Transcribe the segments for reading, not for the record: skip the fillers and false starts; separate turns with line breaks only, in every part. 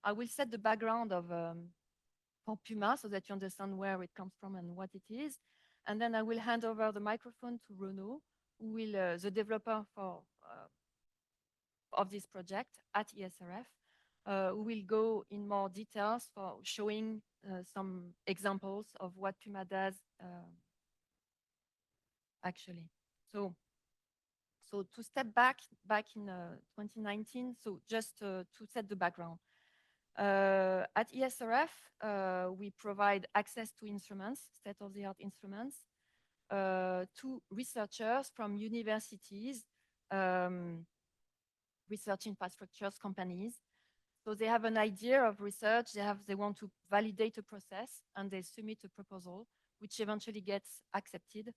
I will set the background of for PUMA so that you understand where it comes from and what it is. And then I will hand over the microphone to Renaud, who will, the developer for of this project at ESRF, who will go in more details for showing some examples of what PUMA does actually. So to step back in 2019, so just to set the background. At ESRF, we provide access to instruments, state-of-the-art instruments, to researchers from universities, research infrastructures companies. So they have an idea of research, they want to validate a process, and they submit a proposal, which eventually gets accepted.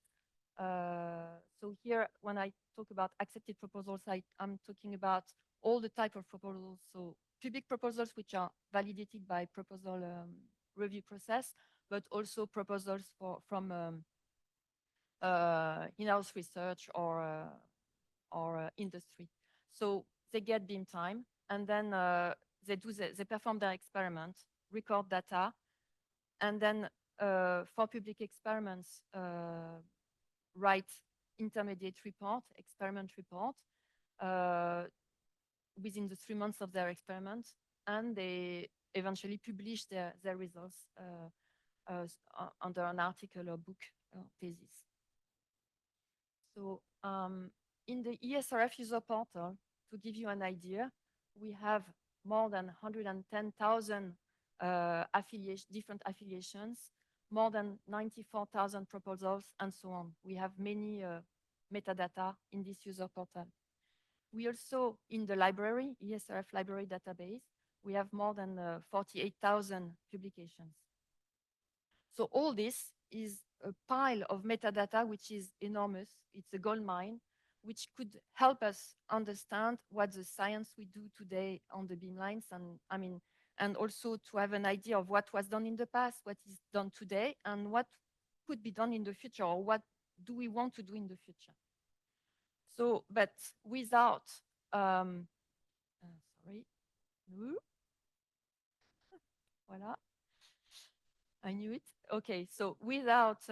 So here, when I talk about accepted proposals, I'm talking about all the type of proposals. So public proposals, which are validated by proposal review process, but also proposals from in-house research or industry. So they get beam time, and then they perform their experiment, record data, and then for public experiments, write intermediate report, experiment report, within the 3 months of their experiment, and they eventually publish their results under an article or book thesis. So in the ESRF user portal, to give you an idea, we have more than 110,000 different affiliations, more than 94,000 proposals, and so on. We have many metadata in this user portal. We also, in the library, ESRF library database, we have more than 48,000 publications. So all this is a pile of metadata, which is enormous. It's a gold mine, which could help us understand what the science we do today on the beamlines, and also to have an idea of what was done in the past, what is done today, and what could be done in the future, or what do we want to do in the future. So, but without, sorry, voilà. I knew it. Okay, so without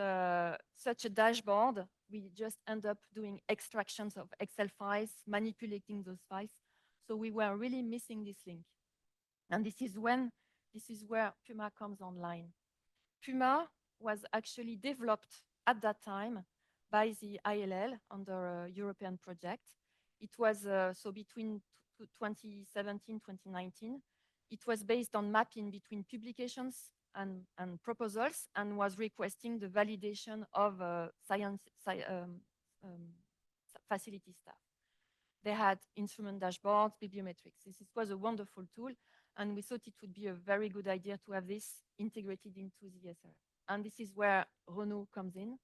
such a dashboard, we just end up doing extractions of Excel files, manipulating those files. So we were really missing this link. And this is where PUMA comes online. PUMA was actually developed at that time by the ILL under a European project. It was, so between 2017, 2019, it was based on mapping between publications and proposals, and was requesting the validation of facility staff. They had instrument dashboards, bibliometrics. This was a wonderful tool, and we thought it would be a very good idea to have this integrated into the ESR. And this is where Renaud comes in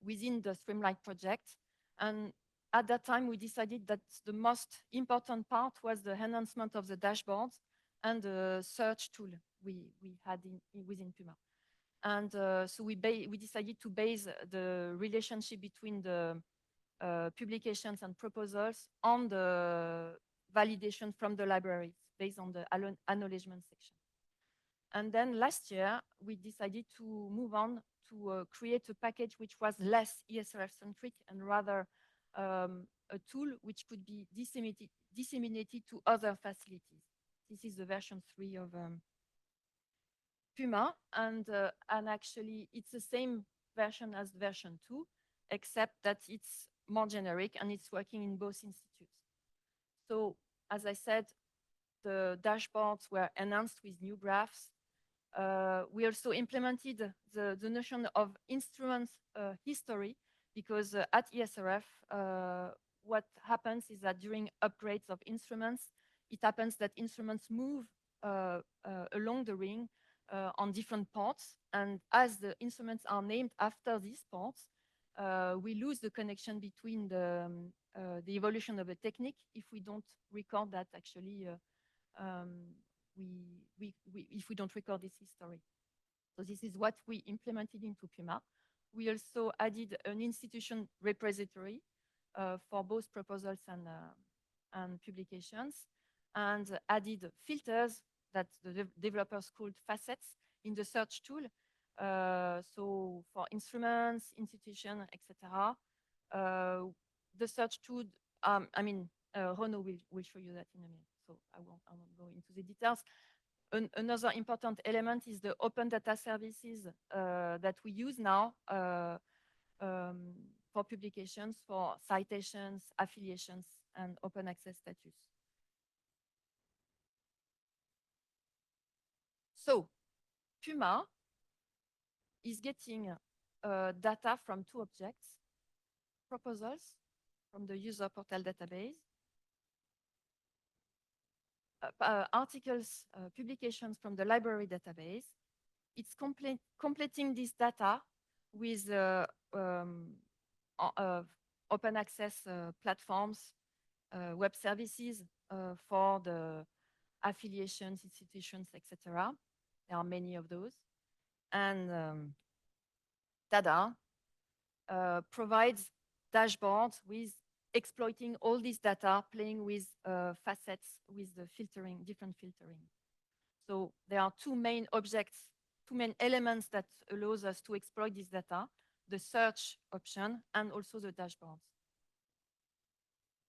within the Streamline project. And at that time, we decided that the most important part was the enhancement of the dashboards and the search tool we had within PUMA. And so we decided to base the relationship between the publications and proposals on the validation from the libraries based on the acknowledgement section. And then last year, we decided to move on to create a package which was less ESRF-centric and rather a tool which could be disseminated to other facilities. This is the version 3 of PUMA, and actually it's the same version as version 2, except that it's more generic and it's working in both institutes. So as I said, the dashboards were enhanced with new graphs. We also implemented the notion of instruments history, because at ESRF, what happens is that during upgrades of instruments, it happens that instruments move along the ring on different ports. And as the instruments are named after these ports, we lose the connection between the evolution of a technique if we don't record that actually, if we don't record this history. So this is what we implemented into PUMA. We also added an institution repository for both proposals and publications. and added filters that the developers called facets in the search tool. So for instruments, institutions, etc. The search tool, Renaud will show you that in a minute, so I won't go into the details. Another important element is the open data services that we use now for publications, for citations, affiliations, and open access status. So PUMA is getting data from two objects: proposals from the user portal database, articles, publications from the library database. It's completing this data with open access platforms, web services for the affiliations, institutions, etc. There are many of those. And tada, provides dashboards with exploiting all this data, playing with facets, with the filtering, different filtering. So there are two main objects, two main elements that allows us to exploit this data: the search option and also the dashboards.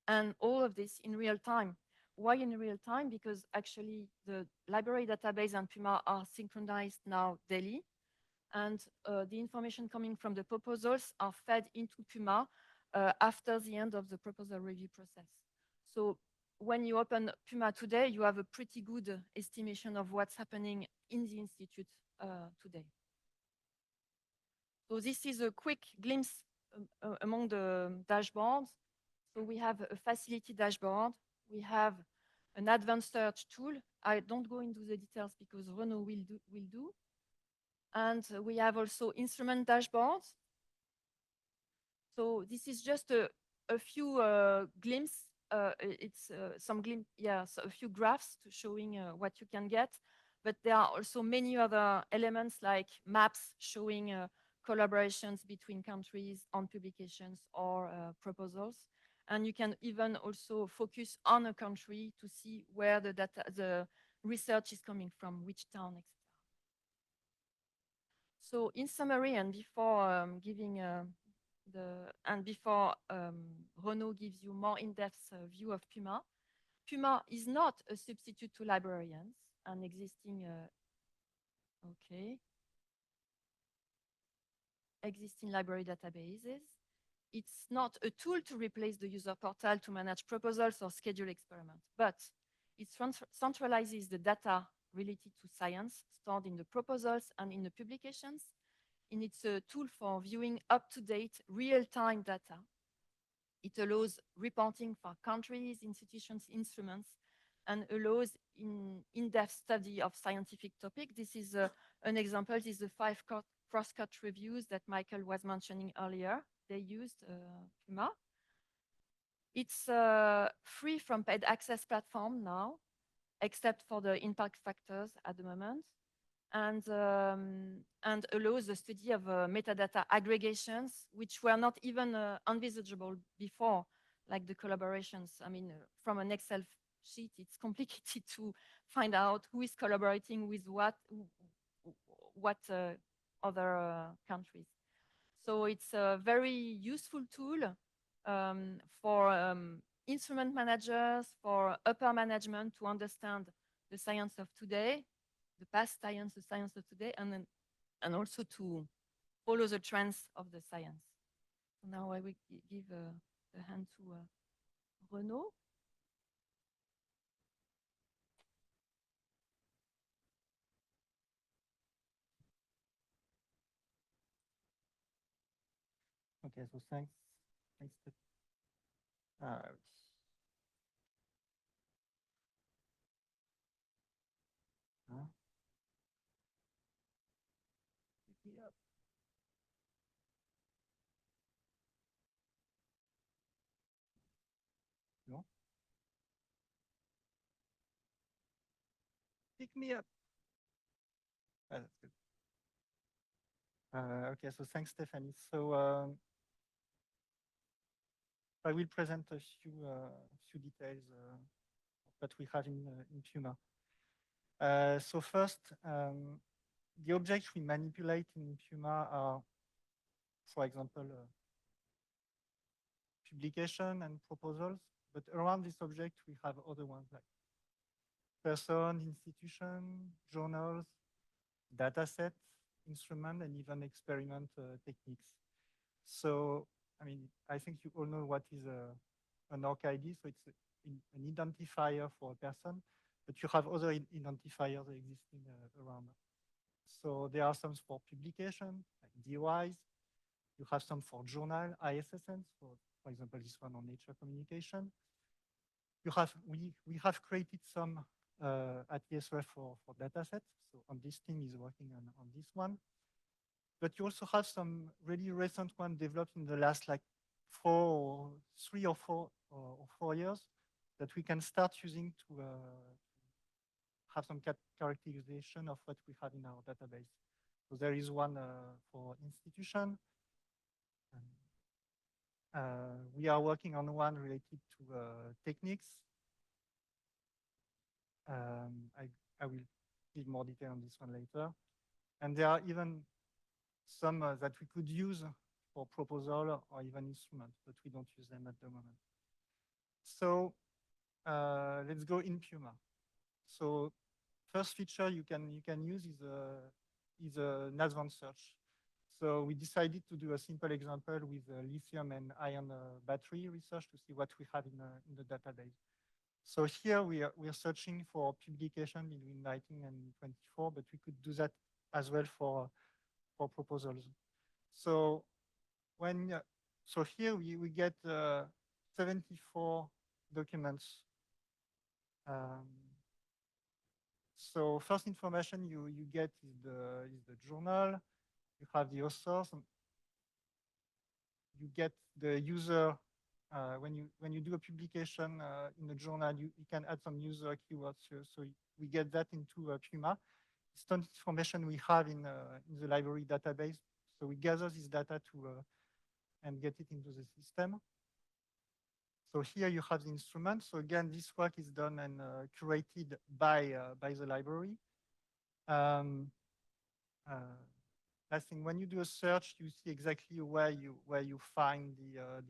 And all of this in real time. Why in real time? Because actually the library database and PUMA are synchronized now daily. And the information coming from the proposals are fed into PUMA after the end of the proposal review process. So when you open PUMA today, you have a pretty good estimation of what's happening in the institute today. So this is a quick glimpse among the dashboards. So we have a facility dashboard. We have an advanced search tool. I don't go into the details because Renaud will do. And we have also instrument dashboards. So this is just a few glimpses. It's so a few graphs to showing what you can get. But there are also many other elements like maps showing collaborations between countries on publications or proposals. And you can even also focus on a country to see where the research is coming from, which town, etc. So in summary, and before before Renaud gives you more in-depth view of PUMA, PUMA is not a substitute to librarians and existing library databases. It's not a tool to replace the user portal to manage proposals or schedule experiments, but it centralizes the data related to science stored in the proposals and in the publications. And it's a tool for viewing up-to-date real-time data. It allows reporting for countries, institutions, instruments, and allows in-depth study of scientific topic. This is an example. This is the 5 cross-cut reviews that Michael was mentioning earlier. They used PUMA. It's free from paid access platform now, except for the impact factors at the moment, and allows the study of metadata aggregations, which were not even envisageable before, like the collaborations. I mean, from an Excel sheet, it's complicated to find out who is collaborating with what other countries. So it's a very useful tool for instrument managers, for upper management to understand the science of today, the past science, the science of today, and also to follow the trends of the science. Now I will give the hand to Renaud.
Okay, so thanks. No? Pick me up. That's good. Okay, so thanks, Stephanie. So I will present a few details of that we have in PUMA. So first, the objects we manipulate in PUMA are, for example, publication and proposals. But around this object, we have other ones like person, institution, journals, dataset, instrument, and even experiment techniques. So, I mean, I think you all know what is an orc ID. So it's an identifier for a person, but you have other identifiers existing around. So there are some for publication, like DOIs. You have some for journal, ISSNs, for example, this one on nature communication. You have, we have created some at ESRF for datasets. So on this team is working on this one. But you also have some really recent one developed in the last like 3 or 4 years that we can start using to have some characterization of what we have in our database. So there is one for institution. We are working on one related to techniques. I will give more detail on this one later. And there are even some that we could use for proposal or even instrument, but we don't use them at the moment. So let's go in PUMA. So first feature you can use is an advanced search. So we decided to do a simple example with lithium and ion battery research to see what we have in the database. So here we are searching for publication between 19 and 24, but we could do that as well for proposals. So so here we get 74 documents. So first information you get is the journal. You have the authors. You get the user. When you do a publication in a journal, you can add some user keywords here. So we get that into PUMA. It's not information we have in the library database. So we gather this data and get it into the system. So here you have the instrument. So again, this work is done and curated by the library. Last thing, when you do a search, you see exactly where you find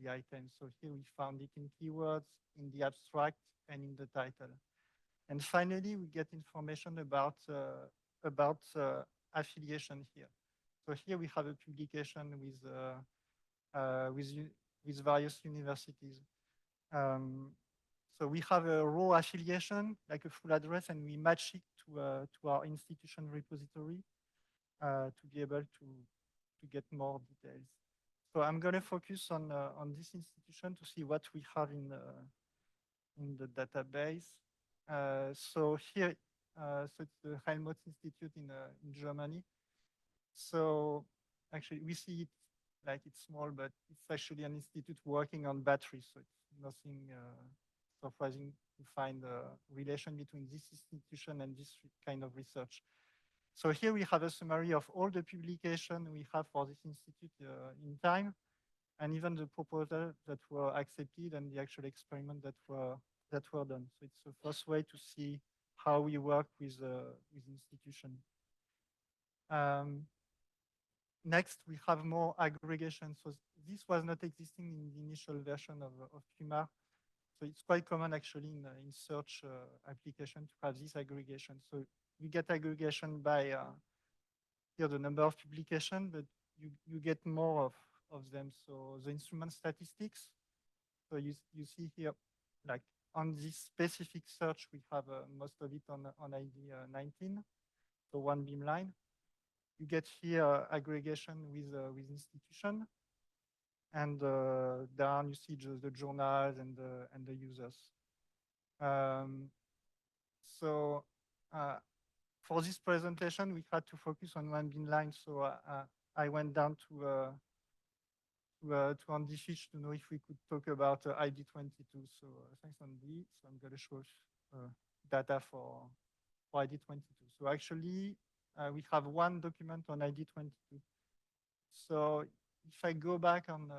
the item. So here we found it in keywords, in the abstract, and in the title. And finally, we get information about affiliation here. So here we have a publication with various universities. So we have a raw affiliation, like a full address, and we match it to our institution repository to be able to get more details. So I'm going to focus on this institution to see what we have in the database. So here, so it's the Helmholtz Institute in Germany. So actually, we see it like it's small, but it's actually an institute working on batteries. So it's nothing surprising to find a relation between this institution and this kind of research. So here we have a summary of all the publications we have for this institute in time, and even the proposals that were accepted and the actual experiments that were done. So it's the first way to see how we work with institutions. Next, we have more aggregation. So this was not existing in the initial version of PUMA. So it's quite common actually in search application to have this aggregation. So you get aggregation by here the number of publications, but you get more of them. So the instrument statistics. So you see here, like on this specific search, we have most of it on ID 19, so one beamline. You get here aggregation with institution, and down you see just the journals and the users. So for this presentation, we had to focus on one beamline. So I went down to Andy Fish to know if we could talk about ID 22. So thanks, Andy. So I'm going to show data for ID 22. So actually, we have one document on ID 22. So if I go back on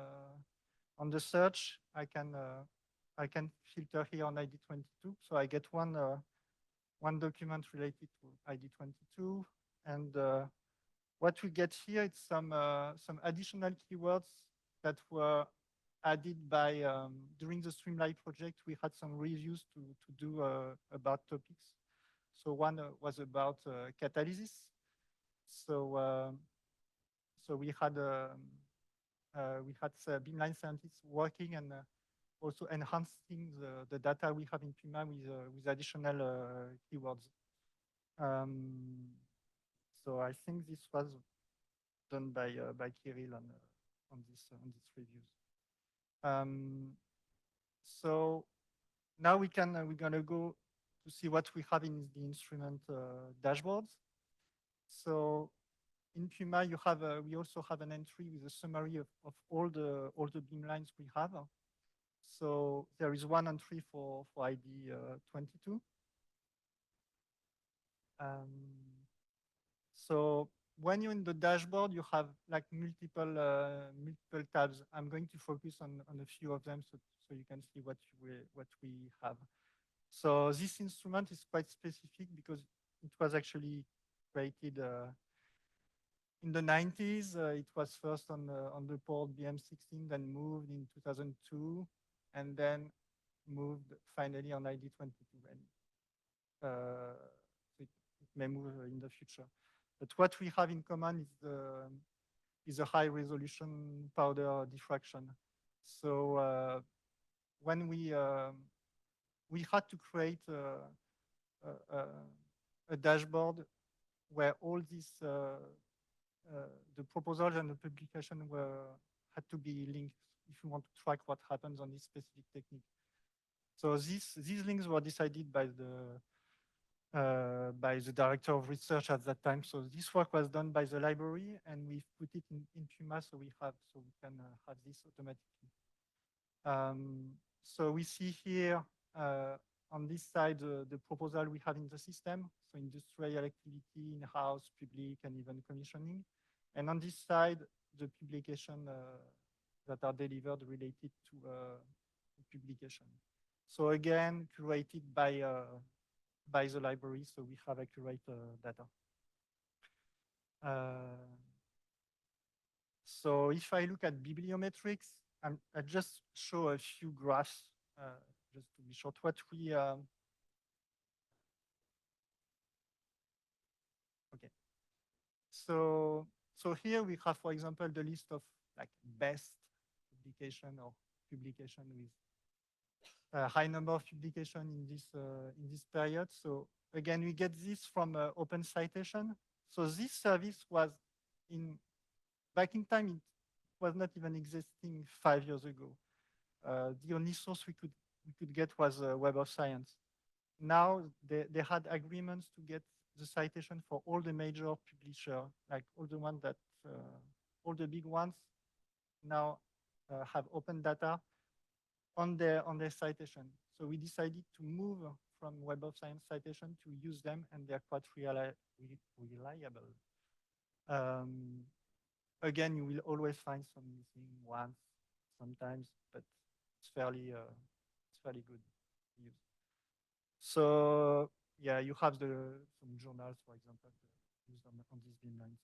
the search, I can I can filter here on ID 22. So I get one document related to ID 22. And what we get here is some additional keywords that were added by, during the Streamline project, we had some reviews to do about topics. So one was about catalysis. So we had Beamline scientists working and also enhancing the data we have in PUMA with additional keywords. So I think this was done by Kirill on this reviews. So now we're gonna go to see what we have in the instrument dashboards. So in PUMA, we also have an entry with a summary of all the beamlines we have. So there is one entry for ID 22. So when you're in the dashboard, you have like multiple tabs. I'm going to focus on a few of them so you can see what we have. So this instrument is quite specific because it was actually created in the 90s. It was first on the port BM16, then moved in 2002, and then moved finally on ID 22. And it may move in the future. But what we have in common is a high resolution powder diffraction. So when we had to create a dashboard where all these the proposals and the publication had to be linked if you want to track what happens on this specific technique. So these links were decided by the director of research at that time. So this work was done by the library, and we've put it in PUMA so we can have this automatically. So we see here on this side the proposal we have in the system, so industrial activity, in-house, public, and even commissioning. And on this side, the publication that are delivered related to publication. So again, curated by the library, so we have accurate data. So if I look at bibliometrics, I just show a few graphs just to be short. What we okay. So here we have, for example, the list of like best publication or publication with a high number of publication in this period. So again, we get this from Open Citation. So this service was back in time, it was not even existing 5 years ago. The only source we could get was Web of Science. Now they had agreements to get the citation for all the major publishers, like all the ones that all the big ones now have open data on their citation. So we decided to move from Web of Science citation to use them, and they're quite reliable. Again, you will always find some missing ones sometimes, but it's fairly good to use. So yeah, you have some journals, for example, used on these beamlines.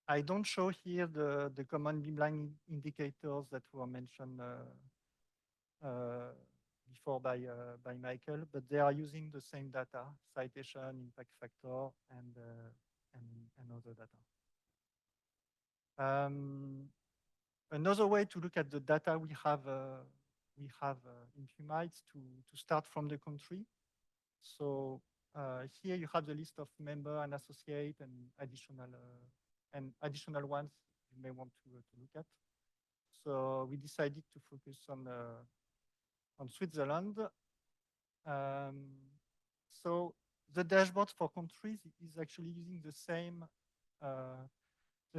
I don't show here the common beamline indicators that were mentioned before by Michael, but they are using the same data: citation, impact factor, and other data. Another way to look at the data we have in PUMA is to start from the country. So here you have the list of member and associate and additional ones you may want to look at. So we decided to focus on Switzerland. So the dashboard for countries is actually using the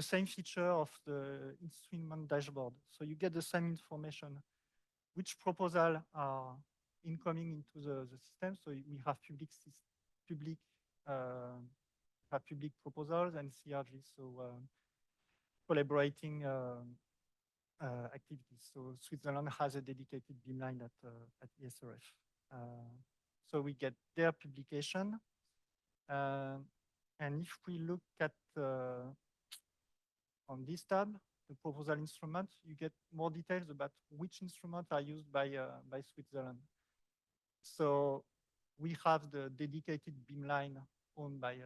same feature of the instrument dashboard. So you get the same information, which proposals are incoming into the system. So we have public proposals and CRG. So collaborating activities. So Switzerland has a dedicated beamline at ESRF. So we get their publication. And if we look at on this tab, the proposal instrument, you get more details about which instruments are used by Switzerland. So we have the dedicated beamline owned by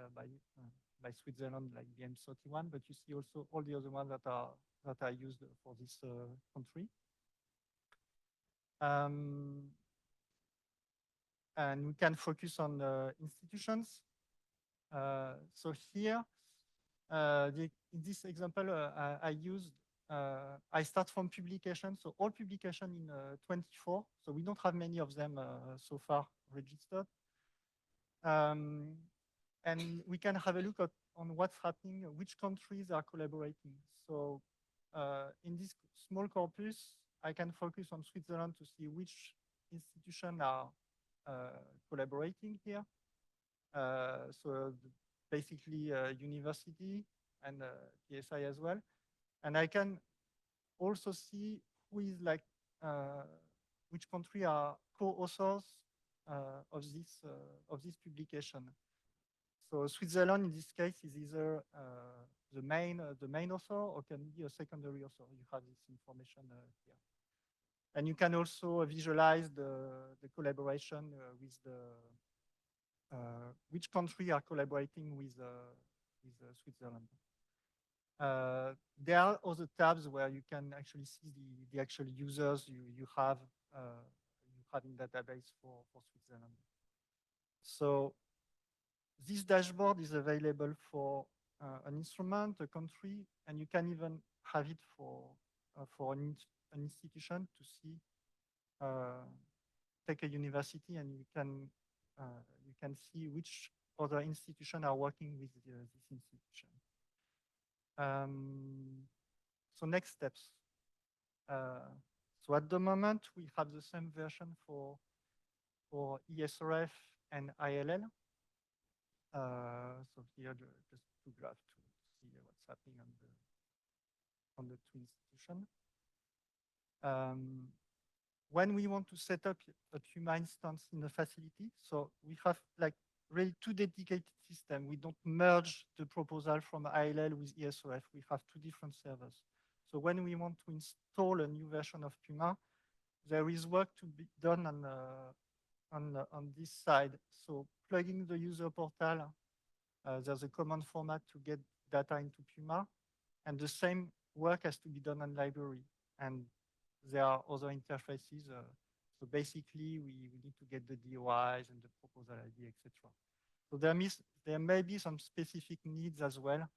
Switzerland, like the M31, but you see also all the other ones that are used for this country. And we can focus on the institutions. So here, in this example, I start from publication. So all publication in 24. So we don't have many of them so far registered. And we can have a look on what's happening, which countries are collaborating. So in this small corpus, I can focus on Switzerland to see which institutions are collaborating here. So basically university and PSI as well. And I can also see who is like, which country are co-authors of this publication. So Switzerland in this case is either the main author or can be a secondary author. You have this information here. And you can also visualize the collaboration with which country are collaborating with Switzerland. There are other tabs where you can actually see the actual users you have in database for Switzerland. So this dashboard is available for an instrument, a country, and you can even have it for an institution to see. Take a university, and you can see which other institutions are working with this institution. So next steps. So at the moment, we have the same version for ESRF and ILL. So here, just two graphs to see what's happening on the two institutions. When we want to set up a PUMA instance in a facility, so we have like really two dedicated systems. We don't merge the proposal from ILL with ESRF. We have two different servers. So when we want to install a new version of PUMA, there is work to be done on this side. So plugging the user portal, there's a command format to get data into PUMA, and the same work has to be done on library. And there are other interfaces. So basically, we need to get the DOIs and the proposal ID, etc. So there may be some specific needs as well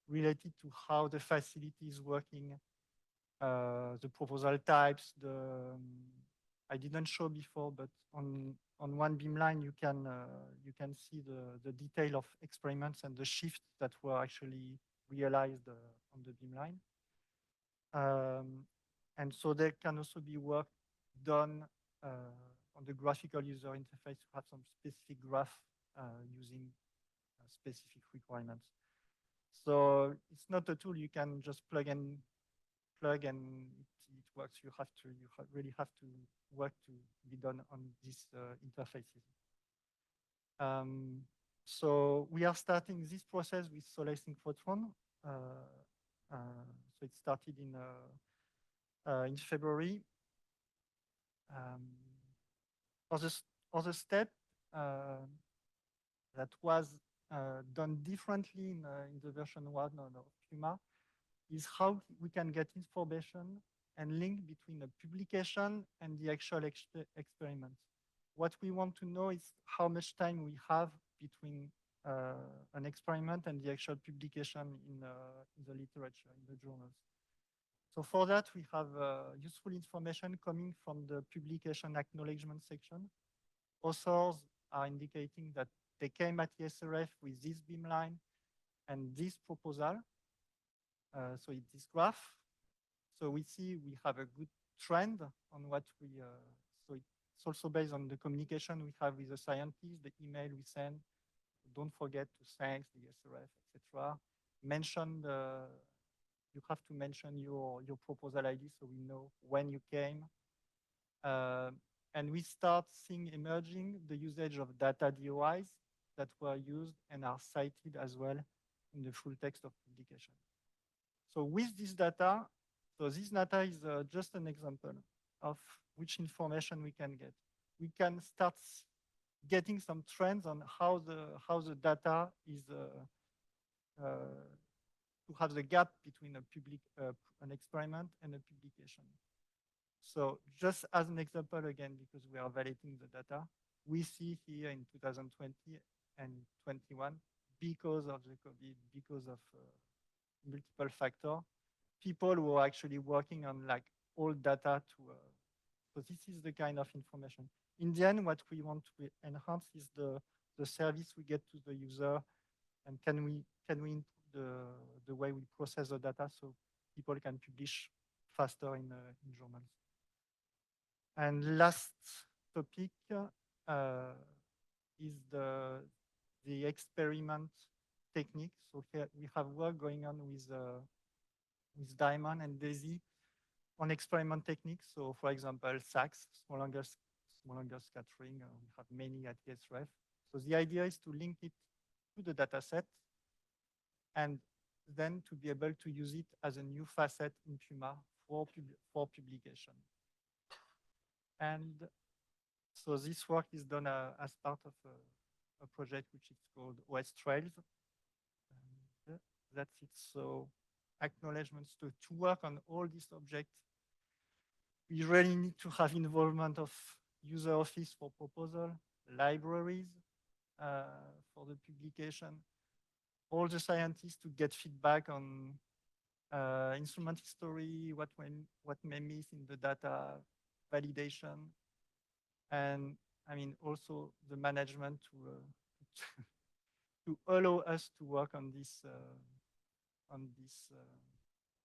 related to how the facility is working, the proposal types. I didn't show before, but on one beamline you can see the detail of experiments and the shifts that were actually realized on the beamline. And so there can also be work done on the graphical user interface to have some specific graph using specific requirements. So it's not a tool you can just plug and it works. You really have to work to be done on these interfaces. So we are starting this process with Soleil Synchrotron. So it started in February. Other step that was done differently in the version 1 of PUMA is how we can get information and link between the publication and the actual experiment. What we want to know is how much time we have between an experiment and the actual publication in the literature, in the journals. So for that, we have useful information coming from the publication acknowledgement section. Authors are indicating that they came at ESRF with this beamline and this proposal. So it's this graph. So we see we have a good trend on what we, so it's also based on the communication we have with the scientists, the email we send. Don't forget to thank the ESRF, etc. Mention you have to mention your proposal ID so we know when you came. And we start seeing emerging the usage of data DOIs that were used and are cited as well in the full text of publication. So with this data, so this data is just an example of which information we can get. We can start getting some trends on how the data is to have the gap between an experiment and a publication. So just as an example again, because we are validating the data, we see here in 2020 and 21, because of the COVID, because of multiple factors, people who are actually working on like old data to, so this is the kind of information. In the end, what we want to enhance is the service we get to the user, and can we improve the way we process the data so people can publish faster in journals. And last topic is the experiment technique. So here we have work going on with Diamond and Daisy on experiment techniques. So for example, SACS, small angle scattering, we have many at ESREF. So the idea is to link it to the data set and then to be able to use it as a new facet in PUMA for publication. And so this work is done as part of a project which is called OS Trails. And that's it. So acknowledgements to work on all these objects. We really need to have involvement of user office for proposal, libraries for the publication, all the scientists to get feedback on instrument history, what may miss in the data, validation, and I mean also the management to allow us to work on this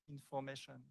information.